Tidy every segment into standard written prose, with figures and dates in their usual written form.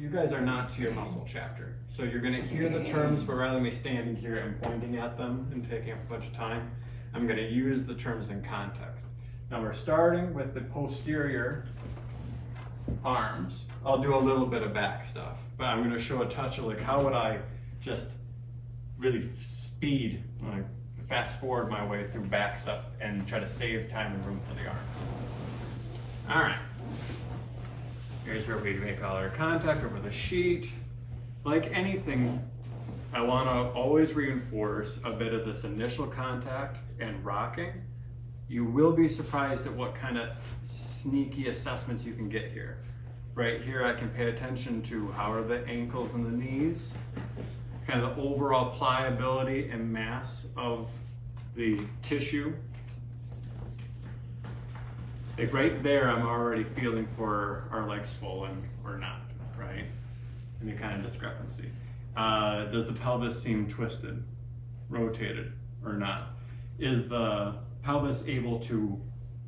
you guys are not to your muscle chapter. So you're gonna hear the terms, but rather than me standing here and pointing at them and taking up a bunch of time, I'm gonna use the terms in context. Now we're starting with the posterior arms. I'll do a little bit of back stuff, but I'm gonna show a touch of like how would I just really speed, like fast forward my way through back stuff and try to save time and room for the arms. All right. Here's where we make all our contact over the sheet. Like anything, I want to always reinforce a bit of this initial contact and rocking. You will be surprised at what kind of sneaky assessments you can get here. Right here, I can pay attention to how are the ankles and the knees, kind of the overall pliability and mass of the tissue. Like right there, I'm already feeling for are legs swollen or not, right? Any kind of discrepancy. Does the pelvis seem twisted, rotated, or not? Is the pelvis able to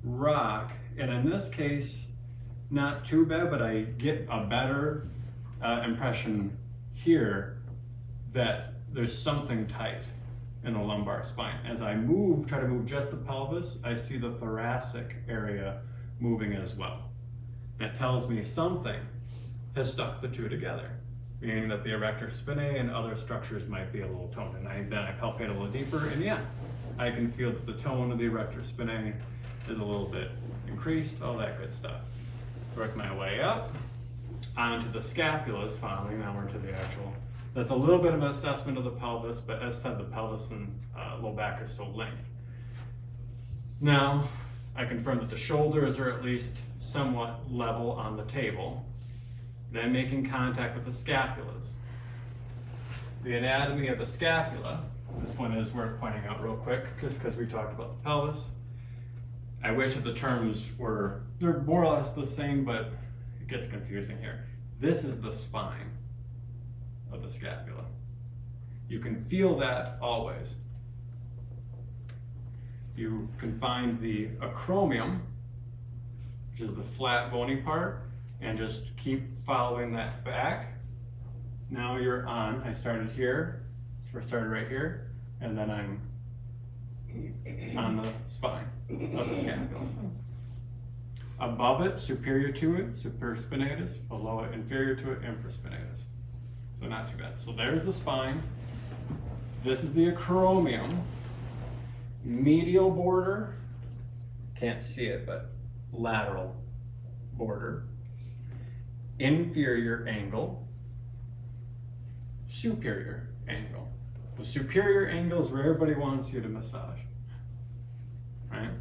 rock? And in this case, not too bad, but I get a better impression here that there's something tight in the lumbar spine. As I move, try to move just the pelvis, I see the thoracic area moving as well. That tells me something has stuck the two together, meaning that the erector spinae and other structures might be a little toned. And then I palpate a little deeper, and yeah, I can feel that the tone of the erector spinae is a little bit increased, all that good stuff. Work my way up onto the scapulas finally. Now we're to the actual. That's a little bit of an assessment of the pelvis, but as said, the pelvis and low back are so linked. Now, I confirm that the shoulders are at least somewhat level on the table, then making contact with the scapulas. The anatomy of the scapula, this one is worth pointing out real quick, just because we talked about the pelvis. I wish that the terms they're more or less the same, but it gets confusing here. This is the spine of the scapula. You can feel that always. You can find the acromion, which is the flat bony part, and just keep following that back. Now you're on, I started here, so I started right here, and then I'm on the spine of the scapula. Above it, superior to it, supraspinatus, below it, inferior to it, infraspinatus. So not too bad. So there's the spine. This is the acromion. Medial border, can't see it, but lateral border. Inferior angle, superior angle. The superior angle is where everybody wants you to massage, right?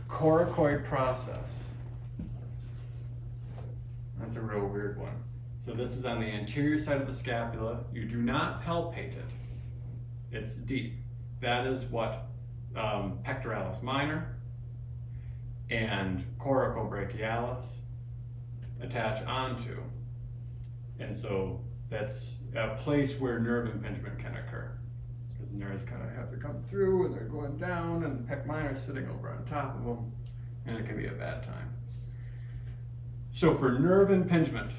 Coracoid process. That's a real weird one. So this is on the anterior side of the scapula. You do not palpate it. It's deep. That is what pectoralis minor and coracobrachialis attach onto. And so that's a place where nerve impingement can occur, because the nerves kind of have to come through and they're going down and the pec minor is sitting over on top of them, and it can be a bad time. So for nerve impingement,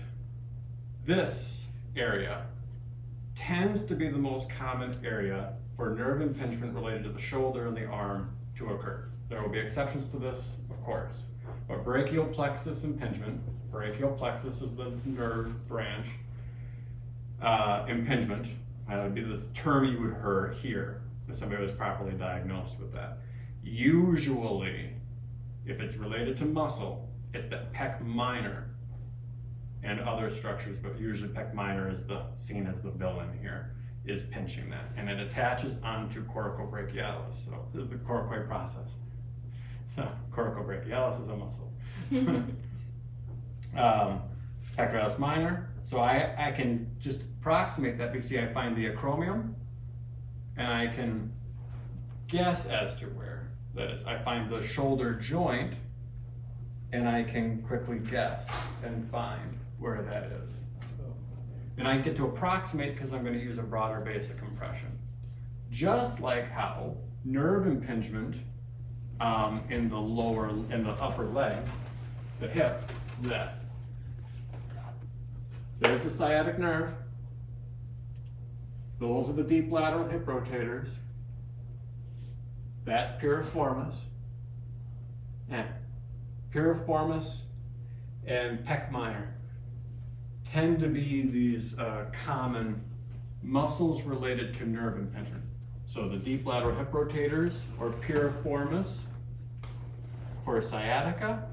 this area tends to be the most common area for nerve impingement related to the shoulder and the arm to occur. There will be exceptions to this, of course, but brachial plexus impingement, brachial plexus is the nerve branch, impingement, that would be this term you would hear if somebody was properly diagnosed with that. Usually, if it's related to muscle, it's the pec minor and other structures, but usually pec minor is seen as the villain here, is pinching that. And it attaches onto coracobrachialis, so this is the coracoid process. So coracobrachialis is a muscle. Pectoralis minor, so I can just approximate that. You see, I find the acromion, and I can guess as to where that is. I find the shoulder joint, and I can quickly guess and find where that is. And I get to approximate because I'm going to use a broader base of compression. Just like how nerve impingement in the upper leg, the hip, that There's the sciatic nerve. Those are the deep lateral hip rotators. That's piriformis. And piriformis and pec minor tend to be these common muscles related to nerve impingement. So the deep lateral hip rotators, or piriformis for sciatica,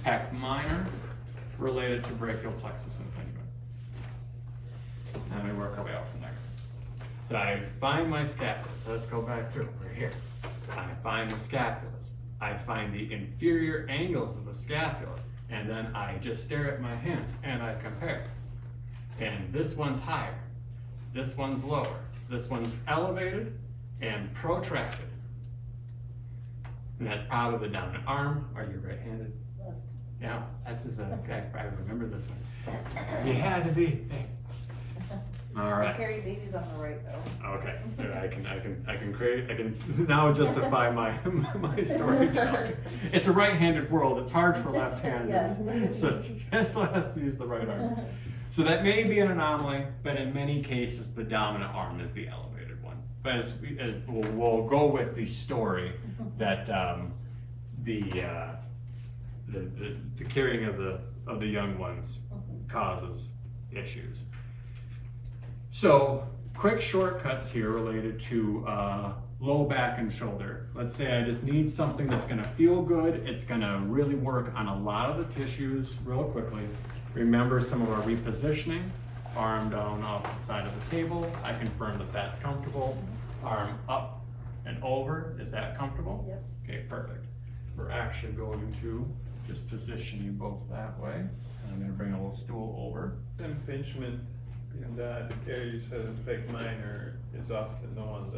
pec minor related to brachial plexus impingement. Now we work our way out from there. So I find my scapulas. Let's go back through. We're here. I find the scapulas. I find the inferior angles of the scapula, and then I just stare at my hands and I compare. And this one's higher, this one's lower, this one's elevated and protracted. And that's probably the dominant arm. Are you right-handed? Left. Yeah, that's his, I remember this one. You had to be. All right. I carry babies on the right though. Okay, I can now justify my storytelling. It's a right-handed world. It's hard for left-handers, Yes. so Jessel has to use the right arm. So that may be an anomaly, but in many cases, the dominant arm is the elevated one. But as we'll go with the story that the carrying of the young ones causes issues. So, quick shortcuts here related to low back and shoulder. Let's say I just need something that's going to feel good. It's going to really work on a lot of the tissues real quickly. Remember some of our repositioning. Arm down off the side of the table. I confirm that that's comfortable. Arm up and over. Is that comfortable? Yep. Okay, perfect. We're actually going to just position you both that way. I'm going to bring a little stool over. Impingement in that area you said in pec minor is often the one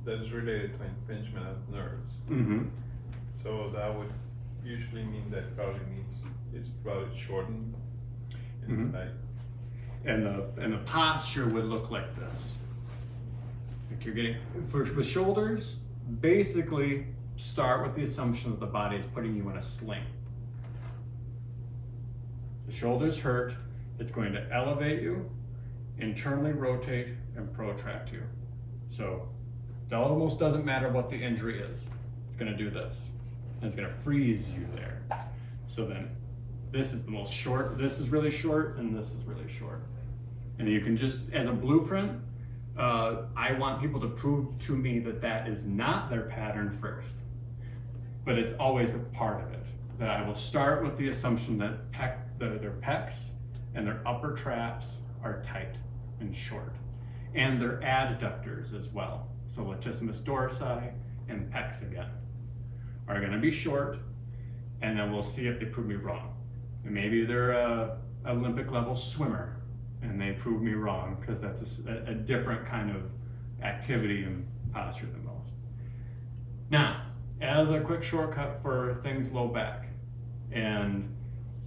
that is related to impingement of nerves. Mm-hmm. So that would usually mean that it's probably shortened in Mhm. the height. And the posture would look like this. Like you're getting, with shoulders, basically start with the assumption that the body is putting you in a sling. The shoulders hurt, it's going to elevate you, internally rotate, and protract you. So it almost doesn't matter what the injury is. It's going to do this. And it's going to freeze you there. So then this is the most short, this is really short, and this is really short. And you can just, as a blueprint, I want people to prove to me that that is not their pattern first. But it's always a part of it. That I will start with the assumption that their pecs and their upper traps are tight and short. And their adductors as well. So latissimus dorsi and pecs again are going to be short, and then we'll see if they prove me wrong. And maybe they're a Olympic level swimmer and they prove me wrong because that's a different kind of activity and posture than most. Now, as a quick shortcut for things low back and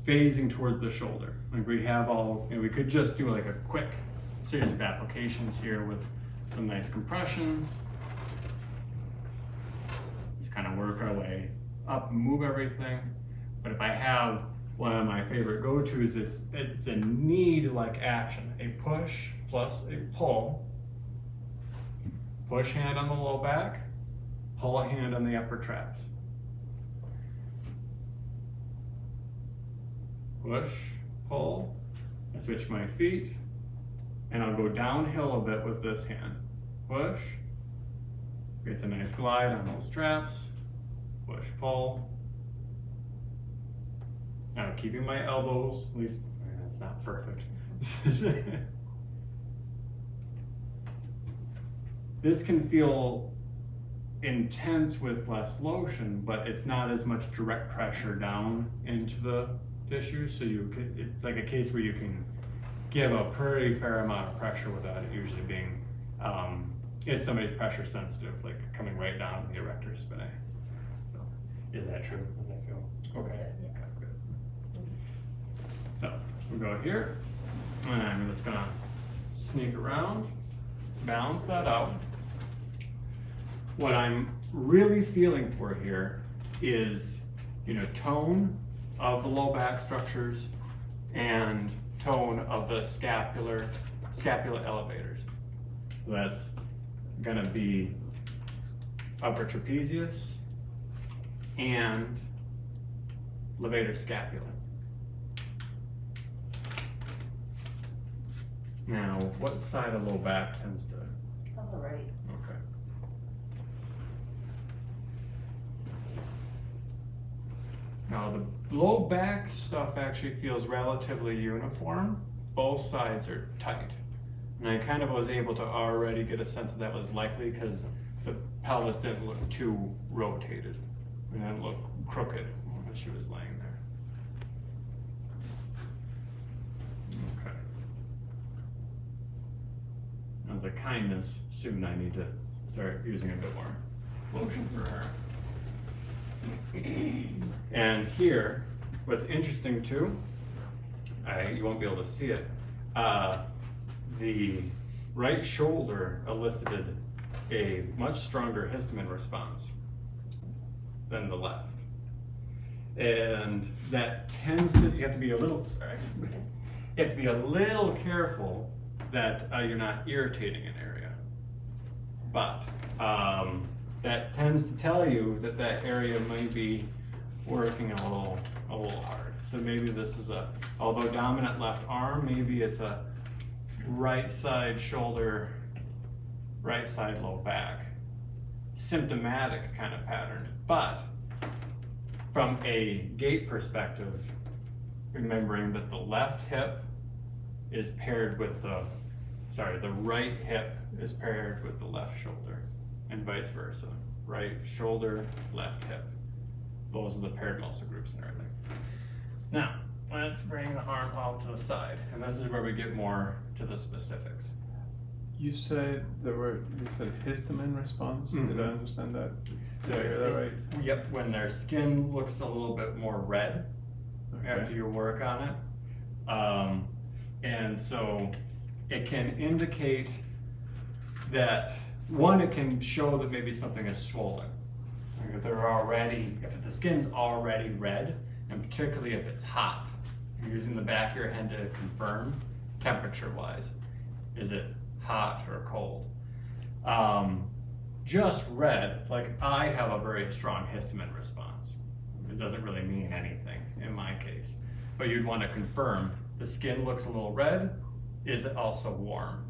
phasing towards the shoulder, like we have all, we could just do like a quick series of applications here with some nice compressions. Just kind of work our way up, move everything. But if I have one of my favorite go-tos, it's a need-like action. A push plus a pull. Push hand on the low back, pull a hand on the upper traps. Push, pull, I switch my feet, and I'll go downhill a bit with this hand. Push, creates a nice glide on those traps. Push, pull. Now keeping my elbows, at least, that's not perfect. This can feel intense with less lotion, but it's not as much direct pressure down into the tissue, so it's like a case where you can give a pretty fair amount of pressure without it usually being, if somebody's pressure sensitive, like coming right down the erector spinae. So, is that true? Does that feel okay? Yeah. Okay, good. So we'll go here, and I'm just gonna sneak around, balance that out. What I'm really feeling for here is, tone of the low back structures and tone of the scapula elevators. So that's gonna be upper trapezius and levator scapula. Now, what side of low back tends to? On the right. Okay. Now, the low back stuff actually feels relatively uniform. Both sides are tight. And I kind of was able to already get a sense that was likely because the pelvis didn't look too rotated. It didn't look crooked when she was laying there. Okay. As a kindness, soon I need to start using a bit more lotion for her. And here, what's interesting too, you won't be able to see it, the right shoulder elicited a much stronger histamine response than the left. And that tends to, you have to be a little, you have to be a little careful that you're not irritating an area. But that tends to tell you that that area might be working a little hard. So maybe this is although dominant left arm, maybe it's a right side shoulder, right side low back, symptomatic kind of pattern. But from a gait perspective, remembering that the left hip is paired with the right hip is paired with the left shoulder, and vice versa. Right shoulder, left hip. Those are the paired muscle groups and everything. Now, let's bring the arm out to the side, and this is where we get more to the specifics. You said histamine response. Mm-hmm. Did I understand that? So Did I hear that right? Yep, when their skin looks a little bit more red after you work on it. And so it can indicate that, one, it can show that maybe something is swollen. Like if the skin's already red, and particularly if it's hot, you're using the back of your hand to confirm temperature-wise. Is it hot or cold? Just red, like I have a very strong histamine response. It doesn't really mean anything in my case. But you'd want to confirm the skin looks a little red, is it also warm?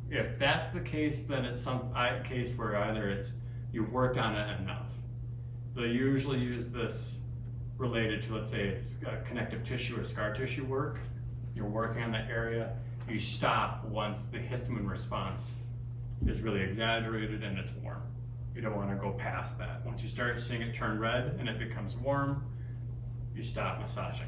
If that's the case, then it's some case where either you've worked on it enough. They usually use this related to, let's say it's connective tissue or scar tissue work. You're working on that area. You stop once the histamine response is really exaggerated and it's warm. You don't want to go past that. Once you start seeing it turn red and it becomes warm, you stop massaging.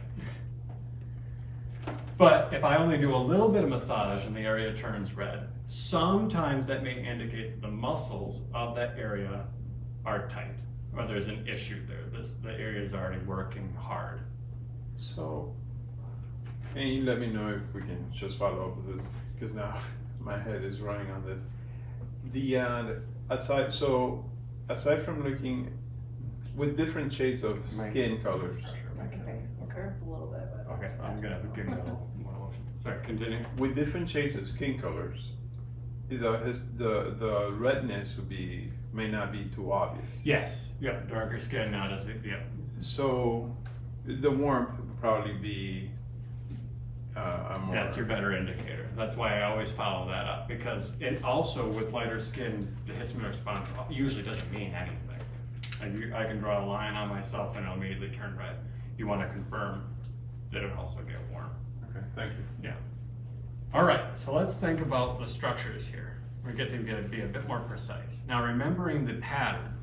But if I only do a little bit of massage and the area turns red, sometimes that may indicate that the muscles of that area are tight, or there's an issue there. The area is already working hard. So, and you let me know if we can just follow up with this, because now my head is running on this. Aside from looking with different shades of skin colors. That's okay. It hurts a little bit, but. Okay, I'm gonna give you a little more motion. Sorry, continue. With different shades of skin colors, the redness may not be too obvious. Yes. Yep. Darker skin, not as it. Yep. So, the warmth would probably be more. That's your better indicator. That's why I always follow that up, because it also, with lighter skin, the histamine response usually doesn't mean anything. I can draw a line on myself and it'll immediately turn red. You want to confirm that it also get warm. Okay, thank you. Yeah. All right, so let's think about the structures here. We get to be a bit more precise. Now, remembering the pattern,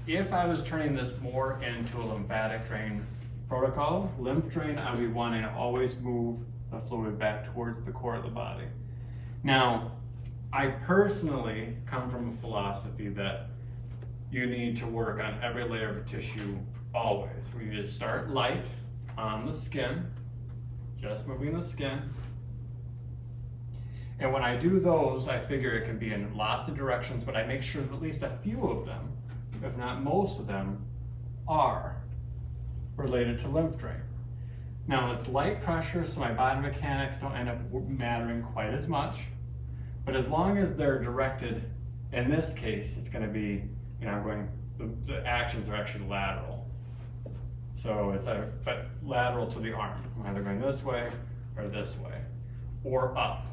if I was turning this more into a lymphatic drain protocol, lymph drain, I would be wanting to always move the fluid back towards the core of the body. Now, I personally come from a philosophy that you need to work on every layer of tissue always. We need to start light on the skin, just moving the skin. And when I do those, I figure it can be in lots of directions, but I make sure that at least a few of them, if not most of them, are related to lymph drain. Now it's light pressure, so my body mechanics don't end up mattering quite as much. But as long as they're directed, in this case, it's going to be, I'm going, the actions are actually lateral. So it's but lateral to the arm. I'm either going this way or this way, or up.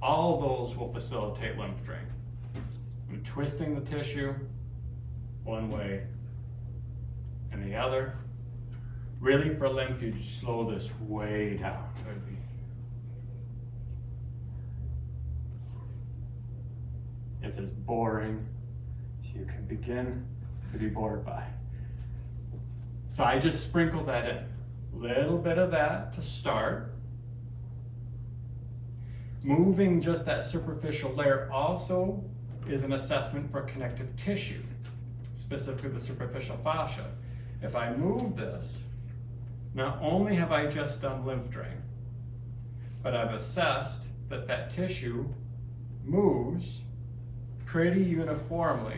All of those will facilitate lymph drain. I'm twisting the tissue one way and the other. Really, for lymph, you slow this way down. It's as boring as you can begin to be bored by. So I just sprinkle that in. Little bit of that to start. Moving just that superficial layer also is an assessment for connective tissue, specifically the superficial fascia. If I move this, not only have I just done lymph drain, but I've assessed that that tissue moves pretty uniformly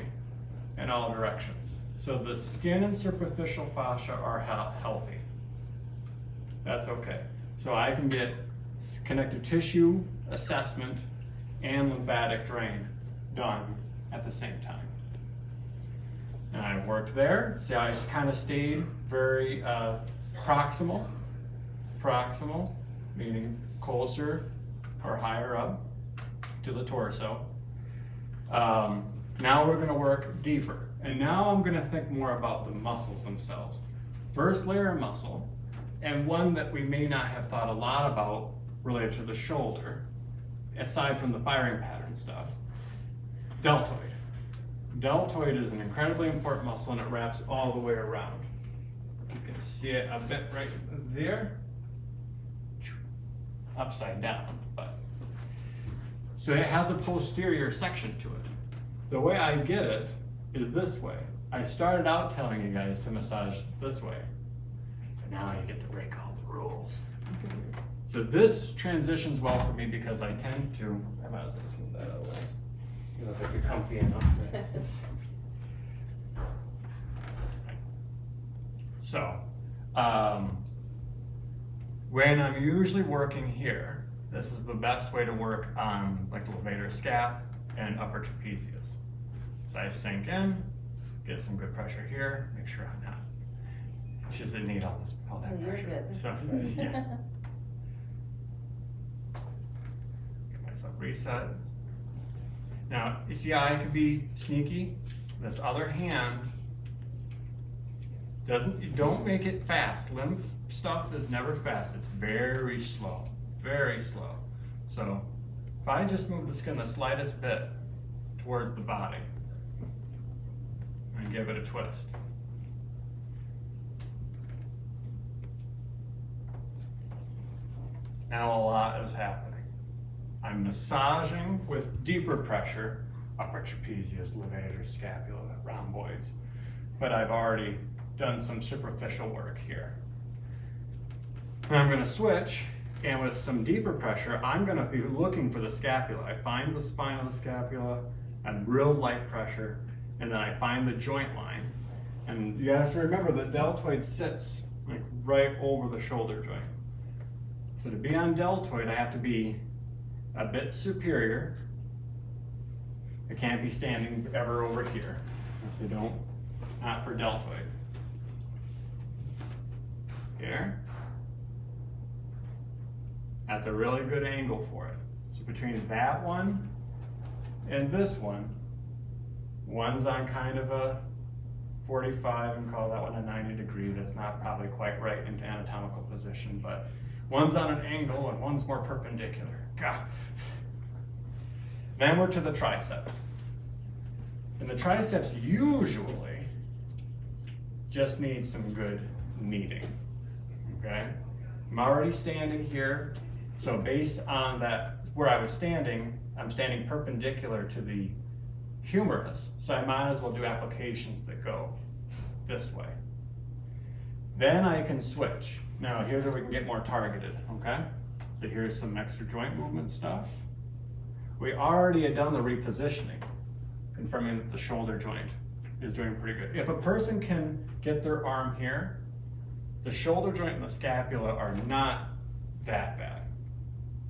in all directions. So the skin and superficial fascia are healthy. That's okay. So I can get connective tissue assessment and lymphatic drain done at the same time. And I worked there. See, I kind of stayed very proximal, meaning closer or higher up to the torso. Now we're going to work deeper. And now I'm going to think more about the muscles themselves. First layer of muscle, and one that we may not have thought a lot about related to the shoulder, aside from the firing pattern stuff, deltoid. Deltoid is an incredibly important muscle, and it wraps all the way around. You can see it a bit right there, upside down, but. So it has a posterior section to it. The way I get it is this way. I started out telling you guys to massage this way, but now I get to break all the rules. So this transitions well for me because I tend to, I might as well smooth that out of the way. You look like you're comfy enough. So, when I'm usually working here, this is the best way to work on like the levator scap and upper trapezius. So I sink in, get some good pressure here, make sure I'm not. She doesn't need all that Oh, you're pressure. good. So, yeah. Get myself reset. Now, you see how I could be sneaky? This other hand don't make it fast. Lymph stuff is never fast. It's very slow, very slow. So if I just move the skin the slightest bit towards the body and give it a twist. Now a lot is happening. I'm massaging with deeper pressure, upper trapezius, levator, scapula, rhomboids, but I've already done some superficial work here. And I'm going to switch, and with some deeper pressure, I'm going to be looking for the scapula. I find the spine of the scapula and real light pressure, and then I find the joint line. And you have to remember that deltoid sits like right over the shoulder joint. So to be on deltoid, I have to be a bit superior. I can't be standing ever over here. So not for deltoid. Here. That's a really good angle for it. So between that one and this one, one's on kind of a 45 and call that one a 90 degree. That's not probably quite right into anatomical position, but one's on an angle and one's more perpendicular. God. Then we're to the triceps. And the triceps usually just need some good kneading. Okay? I'm already standing here, so based on that, where I was standing, I'm standing perpendicular to the humerus, so I might as well do applications that go this way. Then I can switch. Now here's where we can get more targeted, okay? So here's some extra joint movement stuff. We already had done the repositioning, confirming that the shoulder joint is doing pretty good. If a person can get their arm here, The shoulder joint and the scapula are not that bad,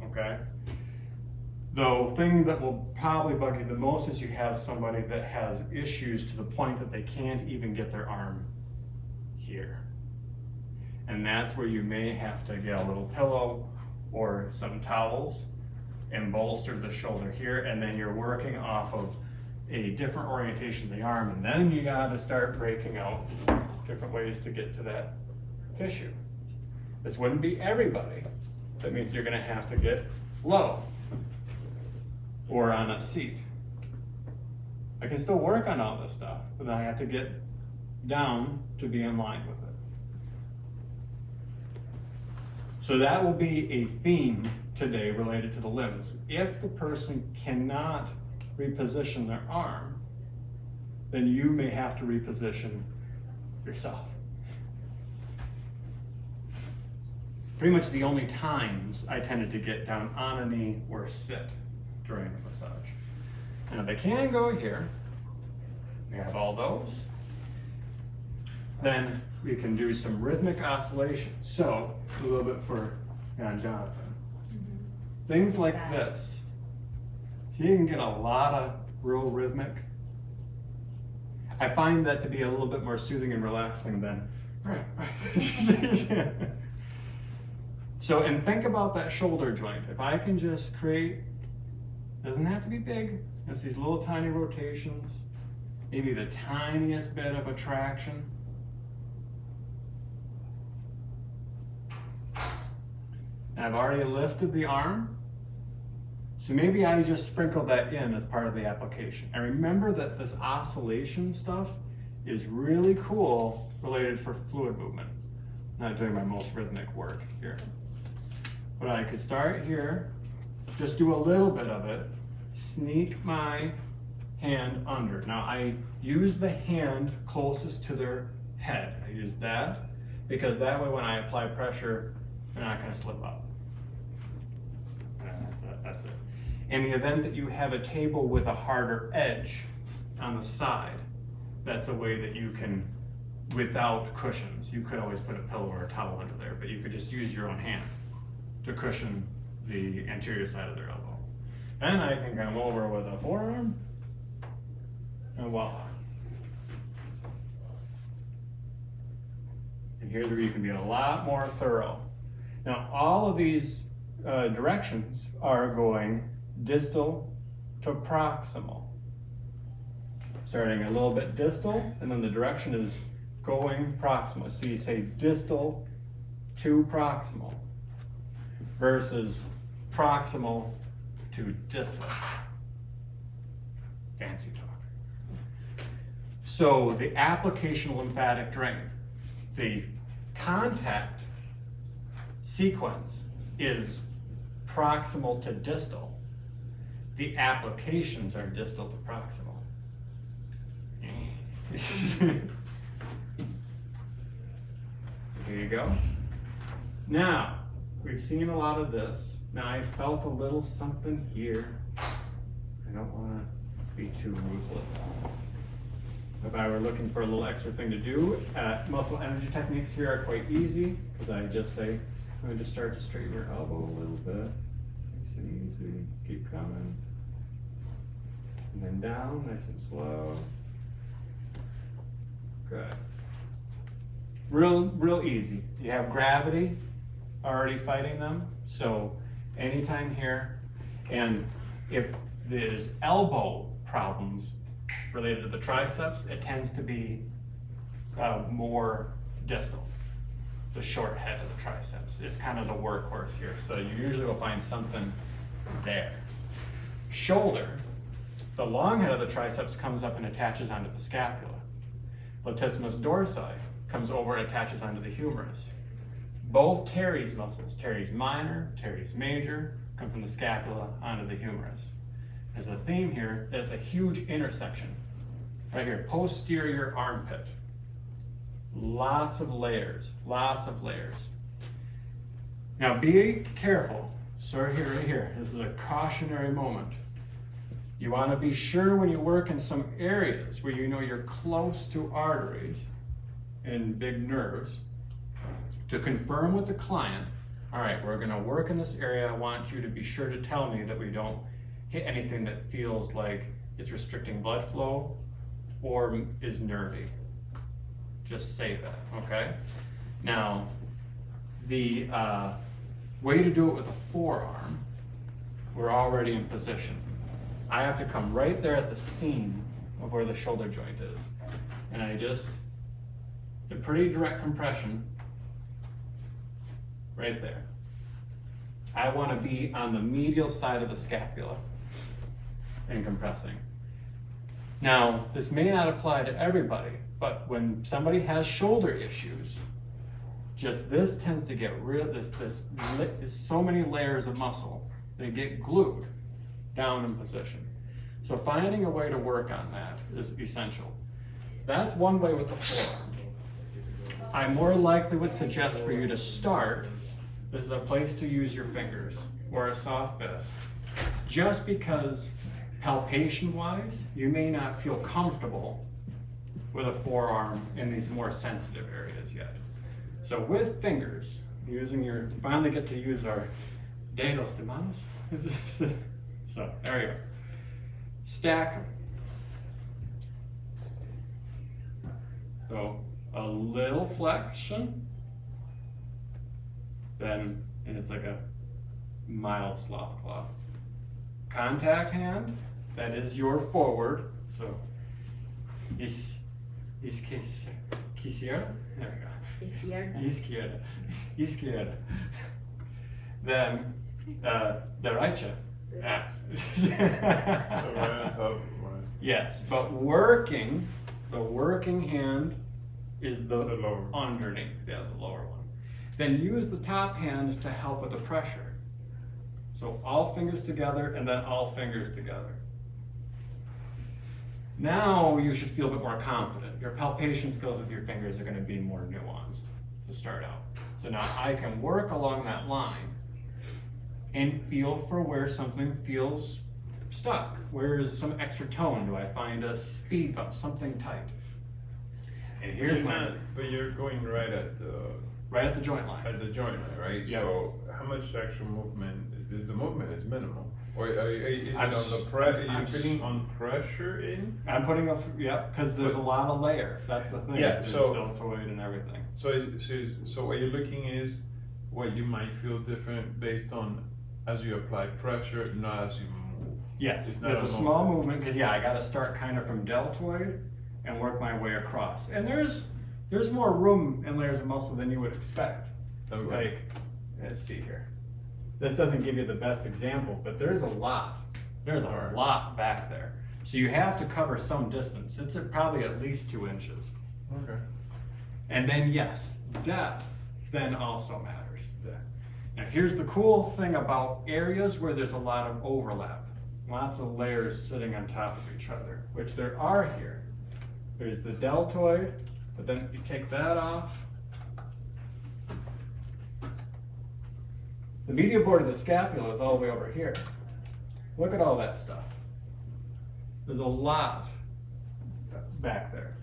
okay? The thing that will probably bug you the most is you have somebody that has issues to the point that they can't even get their arm here. And that's where you may have to get a little pillow or some towels and bolster the shoulder here, and then you're working off of a different orientation of the arm, and then you gotta start breaking out different ways to get to that tissue. This wouldn't be everybody. That means you're gonna have to get low or on a seat. I can still work on all this stuff, but then I have to get down to be in line with it. So that will be a theme today related to the limbs. If the person cannot reposition their arm, then you may have to reposition yourself. Pretty much the only times I tended to get down on a knee or sit during the massage. Now they can go here. We have all those. Then we can do some rhythmic oscillation. So a little bit for Jonathan. Things like this. So you can get a lot of real rhythmic. I find that to be a little bit more soothing and relaxing than so, and think about that shoulder joint. If I can just create, doesn't have to be big, it's these little tiny rotations, maybe the tiniest bit of attraction. And I've already lifted the arm, so maybe I just sprinkle that in as part of the application. And remember that this oscillation stuff is really cool related for fluid movement. Not doing my most rhythmic work here. But I could start here, just do a little bit of it, sneak my hand under. Now I use the hand closest to their head. I use that because that way when I apply pressure, they're not going to slip up. That's it. In the event that you have a table with a harder edge on the side, that's a way that you can, without cushions, you could always put a pillow or a towel under there, but you could just use your own hand to cushion the anterior side of their elbow. Then I can come over with a forearm, and voila. And here's where you can be a lot more thorough. Now, all of these directions are going distal to proximal. Starting a little bit distal, and then the direction is going proximal. So you say distal to proximal versus proximal to distal. Fancy talk. So the application of lymphatic drain, the contact sequence is proximal to distal. The applications are distal to proximal. Here you go. Now, we've seen a lot of this. Now, I felt a little something here. I don't want to be too ruthless. If I were looking for a little extra thing to do, muscle energy techniques here are quite easy, because I just say, I'm going to just start to straighten your elbow a little bit. Nice and easy. Keep coming. And then down, nice and slow. Good. Real easy. You have gravity already fighting them, so anytime here. And if there's elbow problems related to the triceps, it tends to be more distal, the short head of the triceps. It's kind of the workhorse here, so you usually will find something there. Shoulder, the long head of the triceps comes up and attaches onto the scapula. Latissimus dorsi comes over and attaches onto the humerus. Both teres muscles, teres minor, teres major, come from the scapula onto the humerus. There's a theme here that's a huge intersection. Right here, posterior armpit. Lots of layers, lots of layers. Now be careful. So right here, this is a cautionary moment. You want to be sure when you work in some areas where you know you're close to arteries and big nerves, to confirm with the client, all right, we're gonna work in this area. I want you to be sure to tell me that we don't hit anything that feels like it's restricting blood flow or is nervy. Just say that, okay? Now, the way to do it with a forearm, we're already in position. I have to come right there at the seam of where the shoulder joint is. And it's a pretty direct compression right there. I want to be on the medial side of the scapula and compressing. Now, this may not apply to everybody, but when somebody has shoulder issues, just this tends to get real, there's so many layers of muscle, they get glued down in position. So finding a way to work on that is essential. That's one way with the forearm. I more likely would suggest for you to start, this is a place to use your fingers or a soft fist, just because palpation-wise, you may not feel comfortable with a forearm in these more sensitive areas yet. So with fingers, finally get to use our dedos de manos. So there you go. Stack them. So a little flexion, and it's like a mild sloth claw. Contact hand, that is your forward. So izquierda, there we go. Izquierda. Izquierda. Then derecha. So right on top, right. Yes, but the working hand is the lower. underneath, yes, the lower one. Then use the top hand to help with the pressure. So all fingers together and then all fingers together. Now you should feel a bit more confident. Your palpation skills with your fingers are going to be more nuanced to start out. So now I can work along that line and feel for where something feels stuck. Where is some extra tone? Do I find a speed bump, something tight? And here's But you're going right at the joint line. the joint line, right? Yep. So how much actual movement? The movement is minimal. Or is it I'm on the s- pressure? Are you I'm feeling on pressure in? I'm putting up, because there's a lot of layer. That's the thing. Yeah, There's so- deltoid and everything. So what you're looking is what you might feel different based on as you apply pressure, not as you move. Yes, It's not there's a a small movement because I got to start kind of from deltoid and work my way across. And there's more room and layers of muscle than you would expect. Okay. Like, let's see here. This doesn't give you the best example, but there's a lot. There's a lot back there. So you have to cover some distance. It's probably at least 2 inches. Okay. And then yes, depth then also matters. Now here's the cool thing about areas where there's a lot of overlap. Lots of layers sitting on top of each other, which there are here. There's the deltoid, but then you take that off. The medial board of the scapula is all the way over here. Look at all that stuff. There's a lot back there.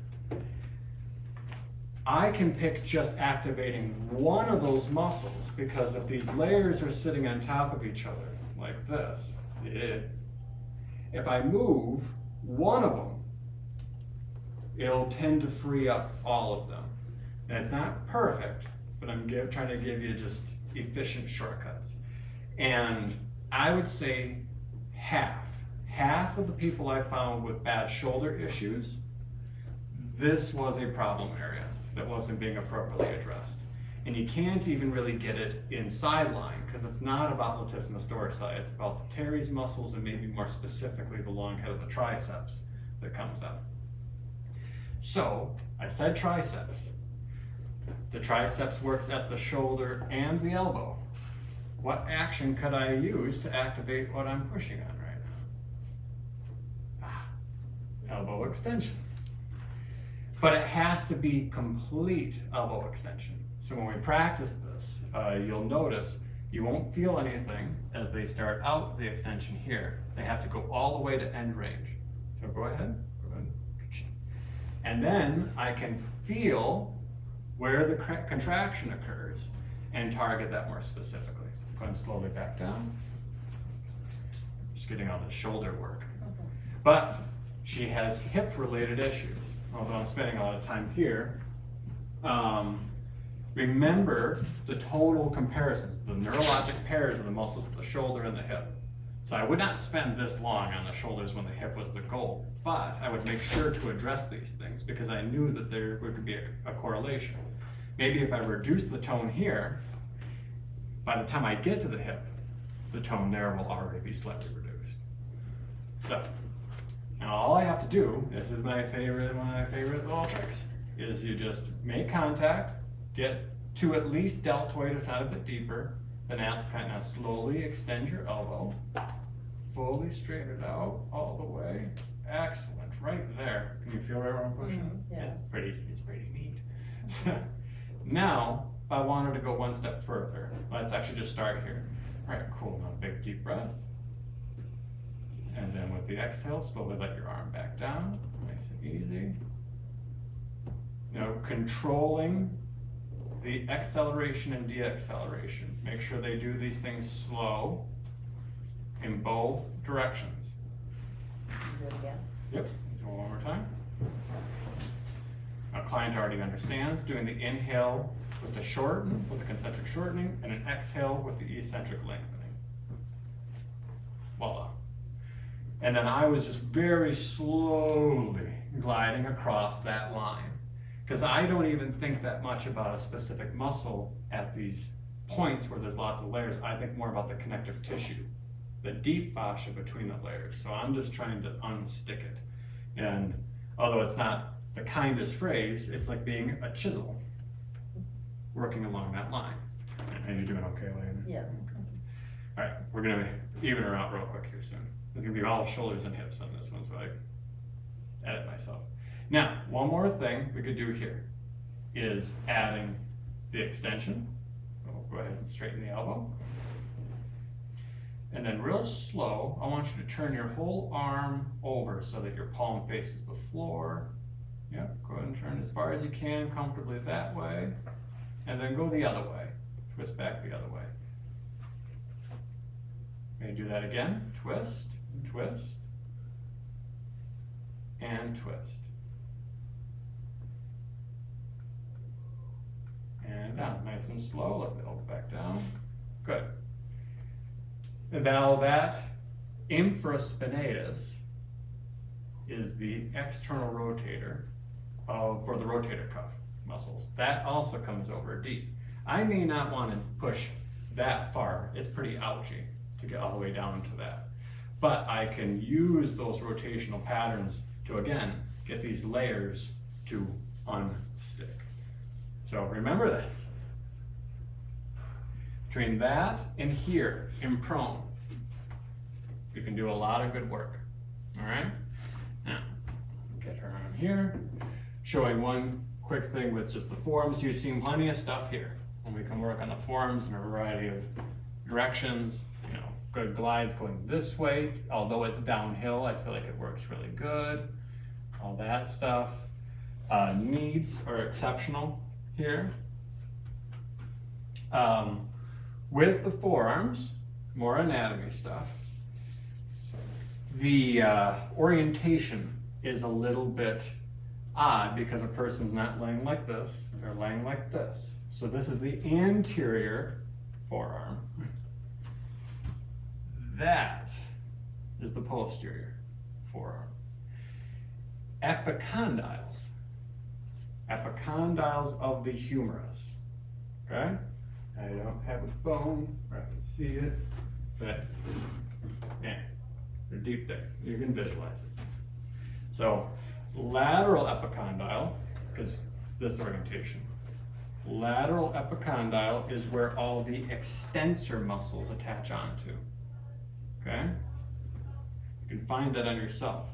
I can pick just activating one of those muscles because if these layers are sitting on top of each other, like this, if I move one of them, it'll tend to free up all of them. And it's not perfect, but I'm trying to give you just efficient shortcuts. And I would say half of the people I found with bad shoulder issues, this was a problem area that wasn't being appropriately addressed. And you can't even really get it in sideline because it's not about latissimus dorsi, it's about the teres muscles and maybe more specifically the long head of the triceps that comes up. So I said triceps. The triceps works at the shoulder and the elbow. What action could I use to activate what I'm pushing on right now? Elbow extension. But it has to be complete elbow extension. So when we practice this, you'll notice you won't feel anything as they start out the extension here. They have to go all the way to end range. So go ahead. And then I can feel where the contraction occurs and target that more specifically. So go ahead and slowly back down. Just getting all the shoulder work. But she has hip-related issues, although I'm spending a lot of time here. Remember the total comparisons, the neurologic pairs of the muscles of the shoulder and the hip. So I would not spend this long on the shoulders when the hip was the goal, but I would make sure to address these things because I knew that there could be a correlation. Maybe if I reduce the tone here, by the time I get to the hip, the tone there will already be slightly reduced. So, now all I have to do, this is one of my favorite little tricks, is you just make contact, get to at least deltoid, if not a bit deeper, then ask the client, now slowly extend your elbow, fully straighten it out all the way. Excellent, right there. Can you feel right where I'm pushing? Yeah. It's pretty neat. Now, if I wanted to go one step further, let's actually just start here. All right, cool, now big deep breath. And then with the exhale, slowly let your arm back down, nice and easy. Now controlling the acceleration and deacceleration. Make sure they do these things slow in both directions. Do it again. Yep, do it one more time. Our client already understands doing the inhale with the shorten, with the concentric shortening, and an exhale with the eccentric lengthening. Voila. And then I was just very slowly gliding across that line. Because I don't even think that much about a specific muscle at these points where there's lots of layers. I think more about the connective tissue, the deep fascia between the layers. So I'm just trying to unstick it. And although it's not the kindest phrase, it's like being a chisel working along that line. And you're doing okay, Lane? Yeah. All right, we're gonna even her out real quick here soon. There's gonna be all shoulders and hips on this one, so I edit myself. Now, one more thing we could do here is adding the extension. We'll go ahead and straighten the elbow. And then real slow, I want you to turn your whole arm over so that your palm faces the floor. Yep, go ahead and turn as far as you can comfortably that way. And then go the other way. Twist back the other way. May do that again. Twist, twist, and twist. And down, nice and slow, let the elbow back down. Good. And now that infraspinatus is the external rotator for the rotator cuff muscles. That also comes over deep. I may not want to push that far. It's pretty ouchy to get all the way down to that. But I can use those rotational patterns to, again, get these layers to unstick. So remember this. Between that and here in prone, you can do a lot of good work. All right? Now, get her on here. Showing one quick thing with just the forearms. You've seen plenty of stuff here. And we can work on the forearms in a variety of directions. You know, good glides going this way. Although it's downhill, I feel like it works really good. All that stuff. Knees are exceptional here. With the forearms, more anatomy stuff. The orientation is a little bit odd because a person's not laying like this, they're laying like this. So this is the anterior forearm. That is the posterior forearm. Epicondyles. Epicondyles of the humerus. Okay? I don't have a bone where I can see it, but yeah, they're deep there. You can visualize it. So lateral epicondyle, because this orientation, lateral epicondyle is where all the extensor muscles attach onto. Okay? You can find that on yourself.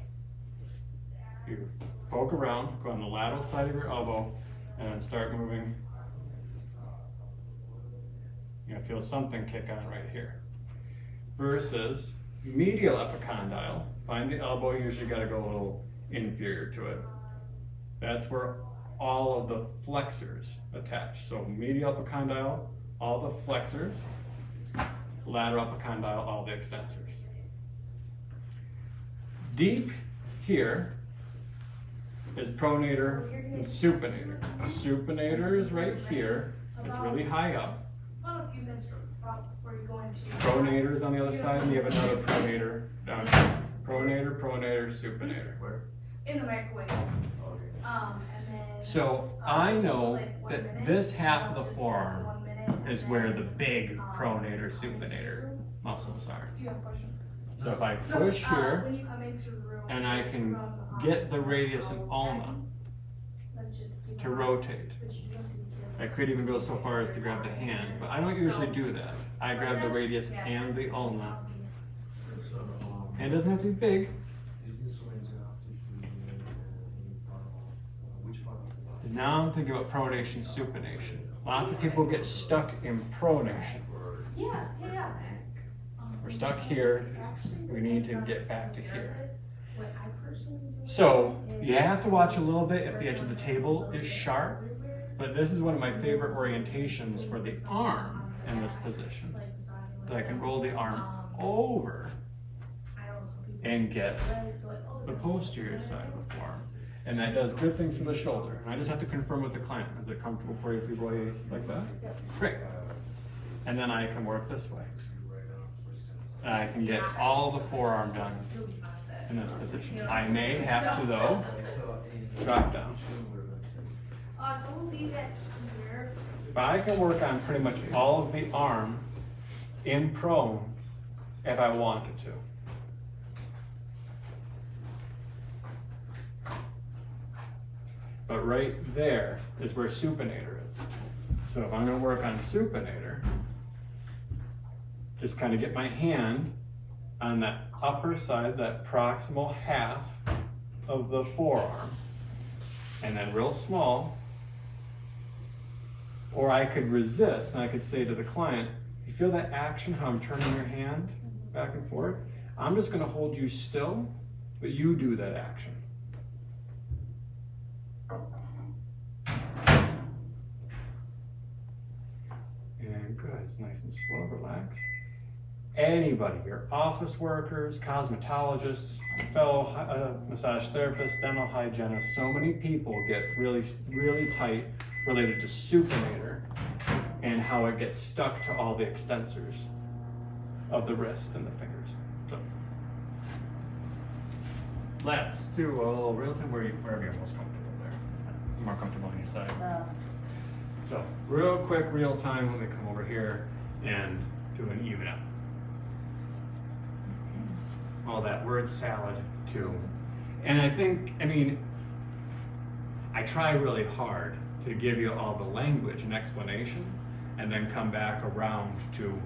You poke around, go on the lateral side of your elbow, and then start moving. You're gonna feel something kick on right here. Versus medial epicondyle, find the elbow, usually gotta go a little inferior to it. That's where all of the flexors attached. So medial epicondyle, all the flexors, lateral epicondyle, all the extensors. Deep here is pronator and supinator. Supinator is right here. It's really high up. About a few minutes before you go into. Pronator is on the other side, and you have another pronator down here. Pronator, supinator. In the microwave. And then. So I know that this half of the forearm is where the big pronator, supinator muscles are. You have a question? So if I push here, When you come into the room. and I can get the radius and ulna to rotate. I could even go so far as to grab the hand, but I don't usually do that. I grab the radius and the ulna. And it doesn't have to be big. Now I'm thinking about pronation, supination. Lots of people get stuck in pronation. Yeah. We're stuck here. We need to get back to here. So you have to watch a little bit if the edge of the table is sharp, but this is one of my favorite orientations for the arm in this position. That I can roll the arm over and get the posterior side of the forearm. And that does good things for the shoulder. And I just have to confirm with the client, is it comfortable for you if we roll like that? Great. And then I can work this way. And I can get all the forearm done in this position. I may have to, though, drop down. So we'll leave that here. But I can work on pretty much all of the arm in prone if I wanted to. But right there is where supinator is. So if I'm going to work on supinator, just kind of get my hand on that upper side, that proximal half of the forearm, and then real small. Or I could resist, and I could say to the client, you feel that action, how I'm turning your hand back and forth? I'm just going to hold you still, but you do that action. And good, it's nice and slow, relax. Anybody here, office workers, cosmetologists, fellow massage therapists, dental hygienists, so many people get really, really tight related to supinator and how it gets stuck to all the extensors of the wrist and the fingers. So let's do a little real time wherever you're most comfortable there. More comfortable on your side. So real quick, real time, let me come over here and do an even out. All that word salad too. And I mean, I try really hard to give you all the language and explanation and then come back around to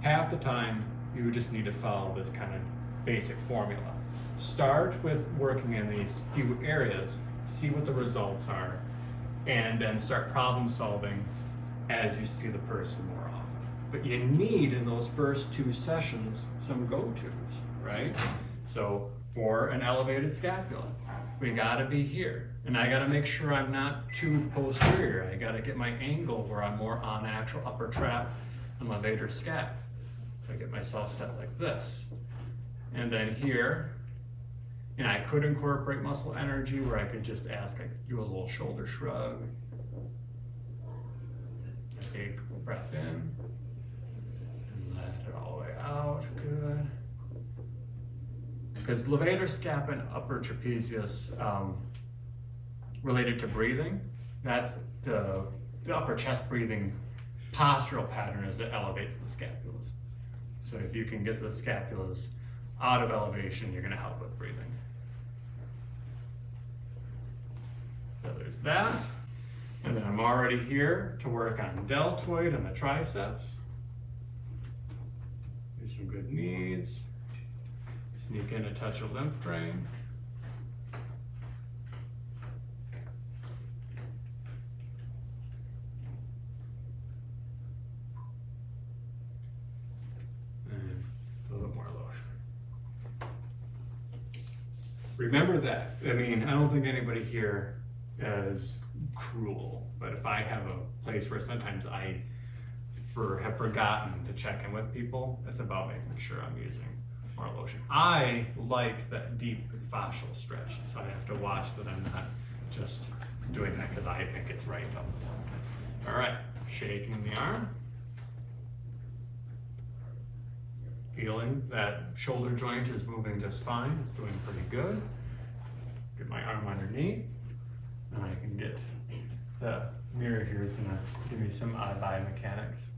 half the time you just need to follow this kind of basic formula. Start with working in these few areas, see what the results are, and then start problem solving as you see the person more often. But you need in those first 2 sessions some go-tos, right? So for an elevated scapula, we gotta be here. And I gotta make sure I'm not too posterior. I gotta get my angle where I'm more on actual upper trap and levator scap. So I get myself set like this. And then here, and I could incorporate muscle energy where I could just ask, I could do a little shoulder shrug. Take a breath in. And let it all the way out, good. Because levator scap and upper trapezius related to breathing, that's the upper chest breathing postural pattern as it elevates the scapulas. So if you can get the scapulas out of elevation, you're going to help with breathing. So there's that. And then I'm already here to work on deltoid and the triceps. There's some good knees. Sneak in a touch of lymph drain. And a little bit more lotion. Remember that. I mean, I don't think anybody here is cruel, but if I have a place where sometimes I have forgotten to check in with people, it's about making sure I'm using more lotion. I like that deep fascial stretch, so I have to watch that I'm not just doing that because I think it's right all the time. All right, shaking the arm. Feeling that shoulder joint is moving just fine. It's doing pretty good. Get my arm underneath, and I can get the mirror here is gonna give me some biomechanics.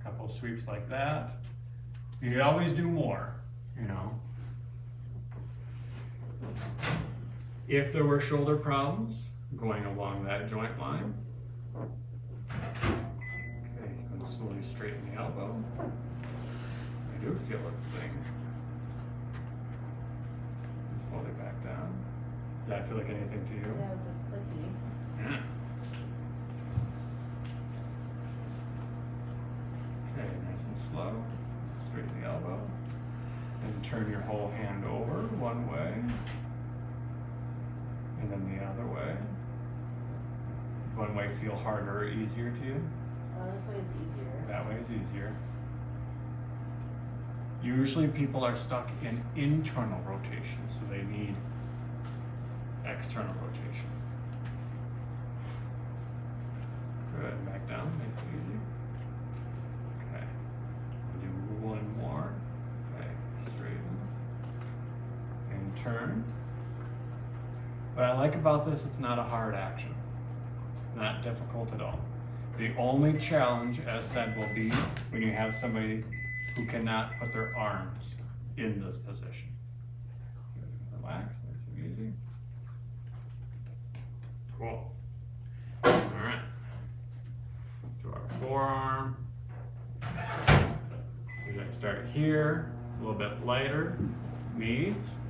Couple sweeps like that. You could always do more, you know. If there were shoulder problems going along that joint line, okay, you can slowly straighten the elbow. I do feel a thing. And slowly back down. Does that feel like anything to you? That was a clicky. Yeah. Okay, nice and slow. Straighten the elbow. And turn your whole hand over one way. And then the other way. One way feel harder or easier to you? This way is easier. That way is easier. Usually people are stuck in internal rotation, so they need external rotation. Good, back down, nice and easy. Okay, we'll do one more. Okay, straighten and turn. What I like about this, it's not a hard action. Not difficult at all. The only challenge, as said, will be when you have somebody who cannot put their arms in this position. Relax, nice and easy. Cool. All right. To our forearm. We're going to start here, a little bit lighter, knees.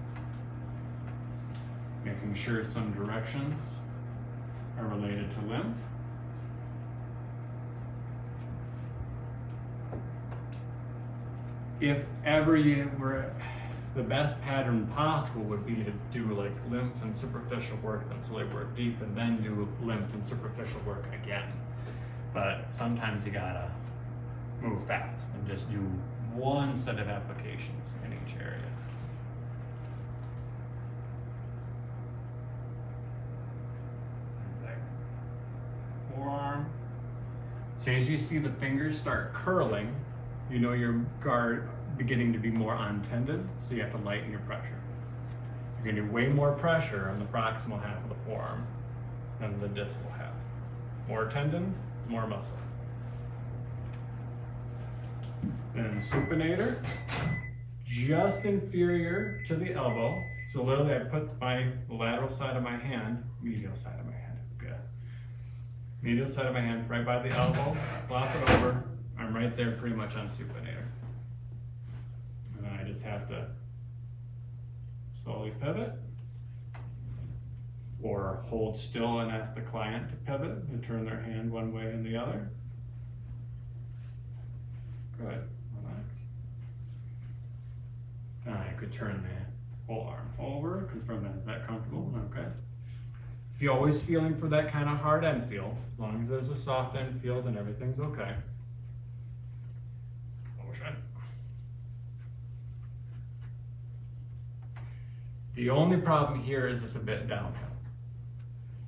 Making sure some directions are related to lymph. If ever you were, the best pattern possible would be to do like lymph and superficial work, then slowly work deep, and then do lymph and superficial work again. But sometimes you gotta move fast and just do one set of applications in each area. Forearm. As soon as you see the fingers start curling, you know your guard beginning to be more untended, so you have to lighten your pressure. You're gonna do way more pressure on the proximal half of the forearm than the distal half. More tendon, more muscle. Then supinator, just inferior to the elbow. So literally I put the lateral side of my hand, medial side of my hand, good. Medial side of my hand, right by the elbow, flop it over, I'm right there pretty much on supinator. And then I just have to slowly pivot, or hold still and ask the client to pivot and turn their hand one way and the other. Good, relax. And I could turn the whole arm over, confirm that, is that comfortable? Okay. If you're always feeling for that kind of hard end feel, as long as there's a soft end feel, then everything's okay. Motion. The only problem here is it's a bit downhill.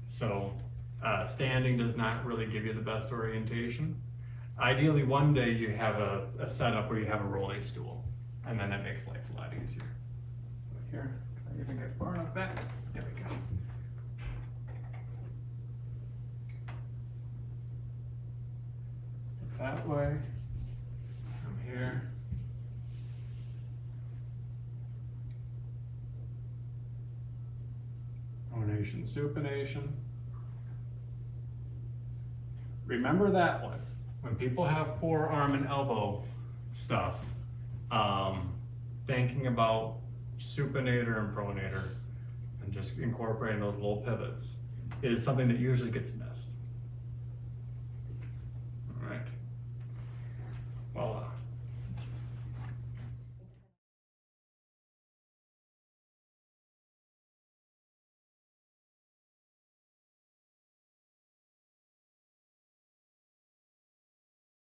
So standing does not really give you the best orientation. Ideally, one day you have a setup where you have a rolling stool, and then that makes life a lot easier. So here, I even get far enough back. There we go. That way. I'm here. Pronation, supination. Remember that one. When people have forearm and elbow stuff, thinking about supinator and pronator and just incorporating those little pivots is something that usually gets missed. All right. Well,